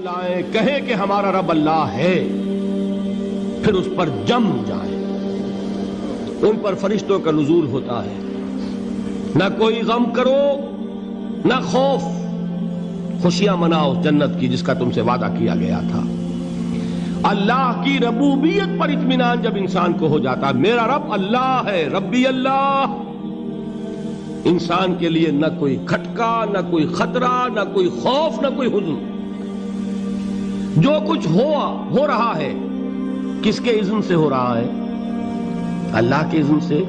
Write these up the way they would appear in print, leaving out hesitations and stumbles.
لائیں کہیں کہ ہمارا رب اللہ ہے، پھر اس پر جم جائیں۔ ان پر فرشتوں کا نزول ہوتا ہے، نہ کوئی غم کرو نہ خوف، خوشیاں مناؤ جنت کی جس کا تم سے وعدہ کیا گیا تھا۔ اللہ کی ربوبیت پر اطمینان جب انسان کو ہو جاتا، میرا رب اللہ ہے، ربی اللہ، انسان کے لیے نہ کوئی کھٹکا، نہ کوئی خطرہ، نہ کوئی خوف، نہ کوئی حزن۔ جو کچھ ہو رہا ہے کس کے اذن سے ہو رہا ہے؟ اللہ کے اذن سے۔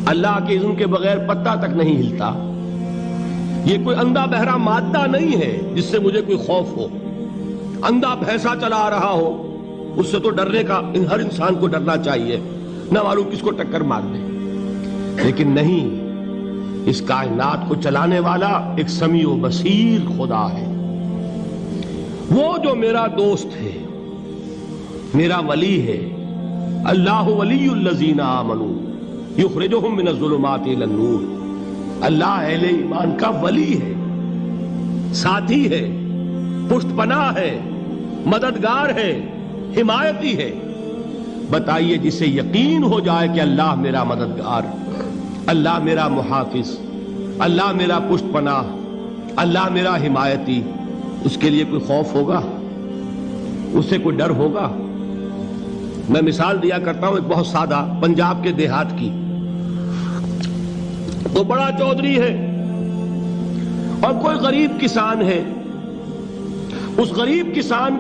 اللہ کے اذن کے بغیر پتا تک نہیں ہلتا۔ یہ کوئی اندھا بہرا مادہ نہیں ہے جس سے مجھے کوئی خوف ہو۔ اندھا بھینسا چلا آ رہا ہو اس سے تو ڈرنے کا ہر انسان کو ڈرنا چاہیے، نہ معلوم کس کو ٹکر مار دے۔ لیکن نہیں، اس کائنات کو چلانے والا ایک سمیع و بصیر خدا ہے۔ وہ جو میرا دوست ہے، میرا ولی ہے۔ اللہ ولی الذین آمنوا یخرجہم من الظلمات الی النور۔ اللہ اہل ایمان کا ولی ہے، ساتھی ہے، پشت پناہ ہے، مددگار ہے، حمایتی ہے۔ بتائیے جسے یقین ہو جائے کہ اللہ میرا مددگار، اللہ میرا محافظ، اللہ میرا پشت پناہ، اللہ میرا حمایتی، اس کے لیے کوئی خوف ہوگا؟ اس سے کوئی ڈر ہوگا؟ میں مثال دیا کرتا ہوں ایک بہت سادہ پنجاب کے دیہات کی۔ وہ بڑا چودھری ہے اور کوئی غریب کسان ہے۔ اس غریب کسان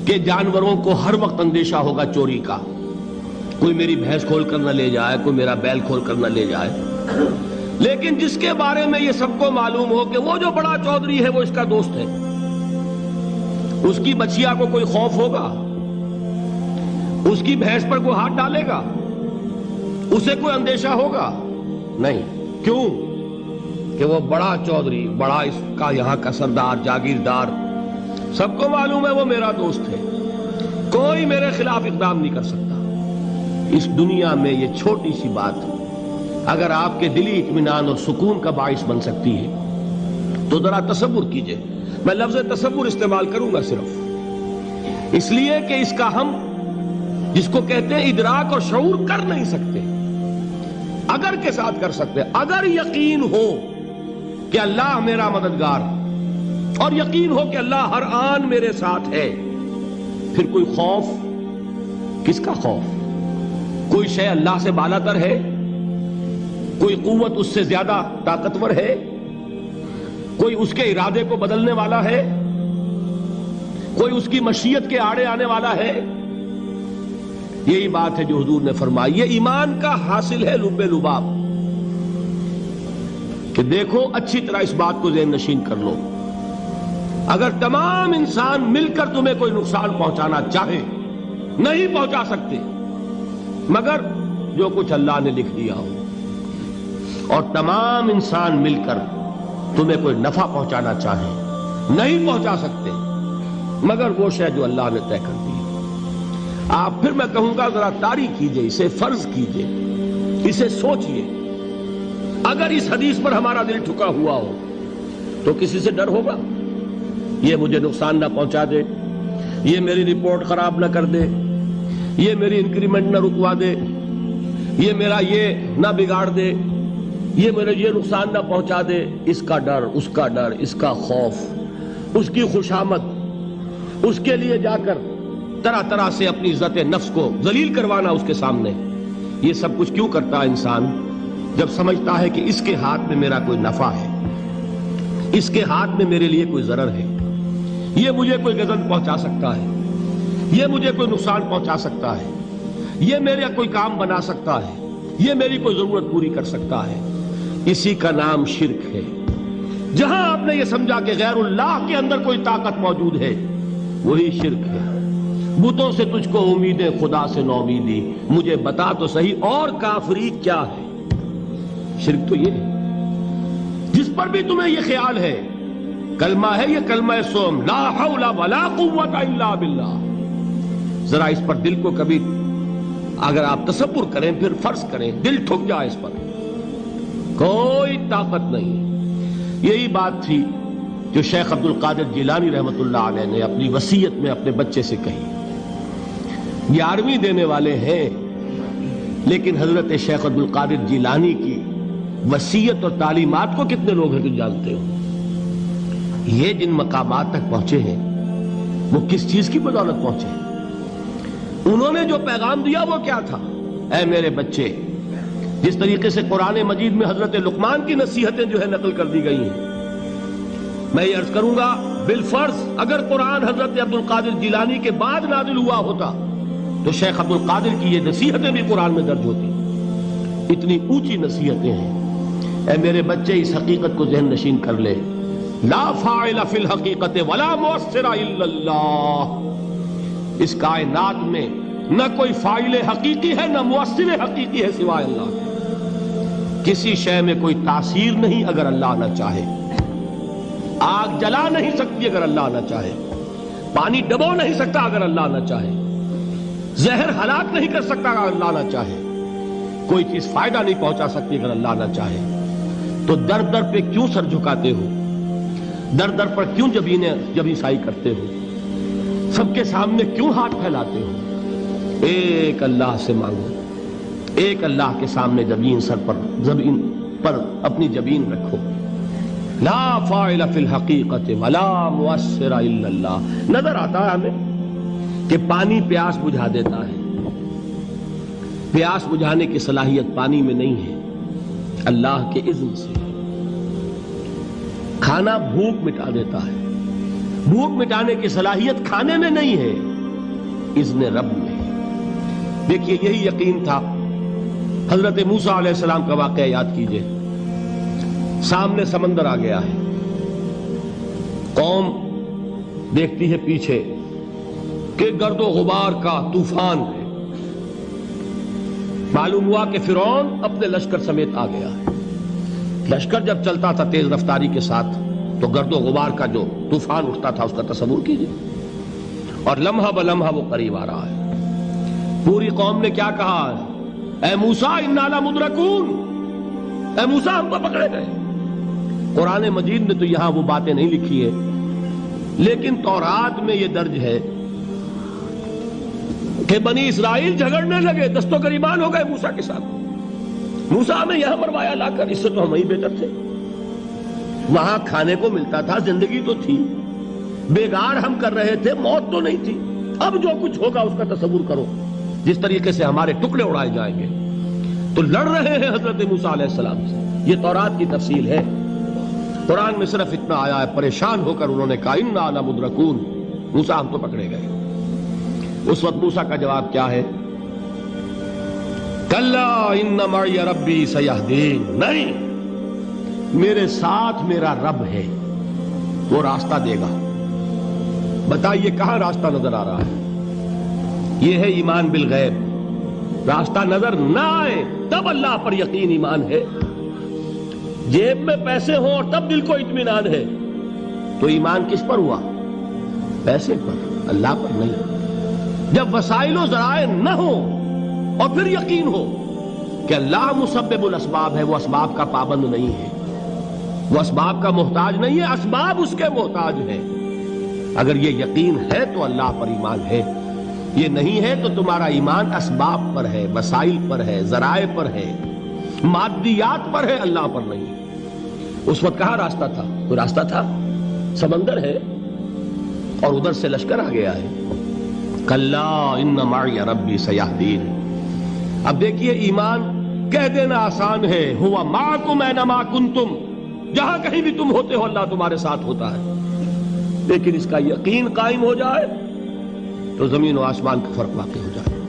کے جانوروں کو ہر وقت اندیشہ ہوگا چوری کا، کوئی میری بھینس کھول کر نہ لے جائے، کوئی میرا بیل کھول کر نہ لے جائے۔ لیکن جس کے بارے میں یہ سب کو معلوم ہو کہ وہ جو بڑا چودھری ہے وہ اس کا دوست ہے، اس کی بچیا کو کوئی خوف ہوگا؟ اس کی بھینس پر کوئی ہاتھ ڈالے گا؟ اسے کوئی اندیشہ ہوگا؟ نہیں۔ کیوں؟ کہ وہ بڑا چودھری، بڑا اس کا یہاں کا سردار، جاگیردار، سب کو معلوم ہے وہ میرا دوست ہے، کوئی میرے خلاف اقدام نہیں کر سکتا۔ اس دنیا میں یہ چھوٹی سی بات اگر آپ کے دلی اطمینان اور سکون کا باعث بن سکتی ہے تو ذرا تصور کیجئے۔ میں لفظ تصور استعمال کروں گا صرف اس لیے کہ اس کا ہم جس کو کہتے ہیں ادراک اور شعور کر نہیں سکتے، اگر کے ساتھ کر سکتے۔ اگر یقین ہو کہ اللہ میرا مددگار اور یقین ہو کہ اللہ ہر آن میرے ساتھ ہے، پھر کوئی خوف؟ کس کا خوف؟ کوئی شے اللہ سے بالا تر ہے؟ کوئی قوت اس سے زیادہ طاقتور ہے؟ کوئی اس کے ارادے کو بدلنے والا ہے؟ کوئی اس کی مشیت کے آڑے آنے والا ہے؟ یہی بات ہے جو حضور نے فرمائی۔ یہ ایمان کا حاصل ہے لب لباب، کہ دیکھو اچھی طرح اس بات کو ذہن نشین کر لو۔ اگر تمام انسان مل کر تمہیں کوئی نقصان پہنچانا چاہے، نہیں پہنچا سکتے مگر جو کچھ اللہ نے لکھ دیا ہو، اور تمام انسان مل کر تمہیں کوئی نفع پہنچانا چاہے، نہیں پہنچا سکتے مگر وہ شے جو اللہ نے طے کر دی۔ آپ پھر میں کہوں گا ذرا طاری کیجئے، اسے فرض کیجئے، اسے سوچئے۔ اگر اس حدیث پر ہمارا دل ٹھکا ہوا ہو تو کسی سے ڈر ہوگا؟ یہ مجھے نقصان نہ پہنچا دے، یہ میری رپورٹ خراب نہ کر دے، یہ میری انکریمنٹ نہ رکوا دے، یہ میرا یہ نہ بگاڑ دے، یہ میرے یہ نقصان نہ پہنچا دے۔ اس کا ڈر، اس کا ڈر، اس کا خوف، اس کی خوشامد، اس کے لیے جا کر طرح طرح سے اپنی عزت نفس کو ذلیل کروانا اس کے سامنے، یہ سب کچھ کیوں کرتا ہے انسان؟ جب سمجھتا ہے کہ اس کے ہاتھ میں میرا کوئی نفع ہے، اس کے ہاتھ میں میرے لیے کوئی ضرر ہے، یہ مجھے کوئی غضب پہنچا سکتا ہے، یہ مجھے کوئی نقصان پہنچا سکتا ہے، یہ میرا کوئی کام بنا سکتا ہے، یہ میری کوئی ضرورت پوری کر سکتا ہے، اسی کا نام شرک ہے۔ جہاں آپ نے یہ سمجھا کہ غیر اللہ کے اندر کوئی طاقت موجود ہے، وہی شرک ہے۔ بتوں سے تجھ کو امیدیں، خدا سے نومیدی، مجھے بتا تو صحیح اور کافری کیا ہے؟ شرک تو یہ ہے جس پر بھی تمہیں یہ خیال ہے۔ کلمہ ہے یہ کلمہ سوم، لا حول ولا قوت الا باللہ۔ ذرا اس پر دل کو کبھی اگر آپ تصور کریں، پھر فرض کریں، دل ٹھک جائے اس پر، کوئی طاقت نہیں۔ یہی بات تھی جو شیخ عبد القادر جیلانی رحمۃ اللہ علیہ نے اپنی وصیت میں اپنے بچے سے کہی. 11ویں دینے والے ہیں، لیکن حضرت شیخ عبد القادر جیلانی کی وصیت اور تعلیمات کو کتنے لوگ ہیں کہ جانتے ہو؟ یہ جن مقامات تک پہنچے ہیں وہ کس چیز کی بدولت پہنچے ہیں؟ انہوں نے جو پیغام دیا وہ کیا تھا؟ اے میرے بچے، جس طریقے سے قرآن مجید میں حضرت لقمان کی نصیحتیں جو ہے نقل کر دی گئی ہیں، میں یہ عرض کروں گا بالفرض اگر قرآن حضرت عبد القادر جیلانی کے بعد نازل ہوا ہوتا تو شیخ عبد القادر کی یہ نصیحتیں بھی قرآن میں درج ہوتی. اتنی اونچی نصیحتیں ہیں. اے میرے بچے، اس حقیقت کو ذہن نشین کر لے، لا فاعل فی الحقیقت ولا مؤثر الا اللہ. اس کائنات میں نہ کوئی فاعل حقیقی ہے نہ مؤثر حقیقی ہے سوائے اللہ کے. کسی شے میں کوئی تاثیر نہیں اگر اللہ نہ چاہے. آگ جلا نہیں سکتی اگر اللہ نہ چاہے. پانی ڈبو نہیں سکتا اگر اللہ نہ چاہے. زہر ہلاک نہیں کر سکتا اگر اللہ نہ چاہے. کوئی چیز فائدہ نہیں پہنچا سکتی اگر اللہ نہ چاہے. تو در در پہ کیوں سر جھکاتے ہو؟ در در پر کیوں جبیں سائی کرتے ہو؟ سب کے سامنے کیوں ہاتھ پھیلاتے ہو؟ ایک اللہ سے مانگو. ایک اللہ کے سامنے زمین پر اپنی جبین رکھو. لا فاعل فی الحقیقت ولا مؤثر الا اللہ. نظر آتا ہے ہمیں کہ پانی پیاس بجھا دیتا ہے. پیاس بجھانے کی صلاحیت پانی میں نہیں ہے، اللہ کے اذن سے. کھانا بھوک مٹا دیتا ہے، بھوک مٹانے کی صلاحیت کھانے میں نہیں ہے، اذن رب میں. دیکھیے یہی یقین تھا. حضرت موسیٰ علیہ السلام کا واقعہ یاد کیجئے. سامنے سمندر آ گیا ہے، قوم دیکھتی ہے پیچھے کہ گرد و غبار کا طوفان ہے. معلوم ہوا کہ فرعون اپنے لشکر سمیت آ گیا ہے. لشکر جب چلتا تھا تیز رفتاری کے ساتھ تو گرد و غبار کا جو طوفان اٹھتا تھا اس کا تصور کیجئے. اور لمحہ بلمحہ وہ قریب آ رہا ہے. پوری قوم نے کیا کہا ہے؟ اے موسیٰ انا لمدرکون، اے موسیٰ ہم کو پکڑے گئے. قرآن مجید نے تو یہاں وہ باتیں نہیں لکھی ہے، لیکن تورات میں یہ درج ہے کہ بنی اسرائیل جھگڑنے لگے، دست و گریبان ہو گئے موسیٰ کے ساتھ. موسیٰ ہمیں یہاں مروایا لا کر، اس سے تو ہم ہی بہتر تھے. وہاں کھانے کو ملتا تھا، زندگی تو تھی، بیگار ہم کر رہے تھے، موت تو نہیں تھی. اب جو کچھ ہوگا اس کا تصور کرو، جس طریقے سے ہمارے ٹکڑے اڑائے جائیں گے. تو لڑ رہے ہیں حضرت موسیٰ علیہ السلام سے. یہ تورات کی تفصیل ہے. قرآن میں صرف اتنا آیا ہے، پریشان ہو کر انہوں نے کہا انا لمدرکون، موسیٰ ہم تو پکڑے گئے. اس وقت موسیٰ کا جواب کیا ہے؟ کلا ان معی ربی سیہدین. نہیں، میرے ساتھ میرا رب ہے، وہ راستہ دے گا. بتائیے کہاں راستہ نظر آ رہا ہے؟ یہ ہے ایمان بالغیب. راستہ نظر نہ آئے تب اللہ پر یقین ایمان ہے. جیب میں پیسے ہوں اور تب دل کو اطمینان ہے تو ایمان کس پر ہوا؟ پیسے پر، اللہ پر نہیں. جب وسائل و ذرائع نہ ہو اور پھر یقین ہو کہ اللہ مسبب الاسباب ہے، وہ اسباب کا پابند نہیں ہے، وہ اسباب کا محتاج نہیں ہے، اسباب اس کے محتاج ہیں. اگر یہ یقین ہے تو اللہ پر ایمان ہے. یہ نہیں ہے تو تمہارا ایمان اسباب پر ہے، وسائل پر ہے، ذرائع پر ہے، مادیات پر ہے، اللہ پر نہیں. اس وقت کہاں راستہ تھا؟ کوئی راستہ تھا؟ سمندر ہے اور ادھر سے لشکر آ گیا ہے. کلا ان معی ربی سیہدین. اب دیکھیے ایمان کہہ دینا آسان ہے، ہوا معکم اینما کنتم، جہاں کہیں بھی تم ہوتے ہو اللہ تمہارے ساتھ ہوتا ہے. لیکن اس کا یقین قائم ہو جائے تو زمین و آسمان کا فرق واقع ہو جائے.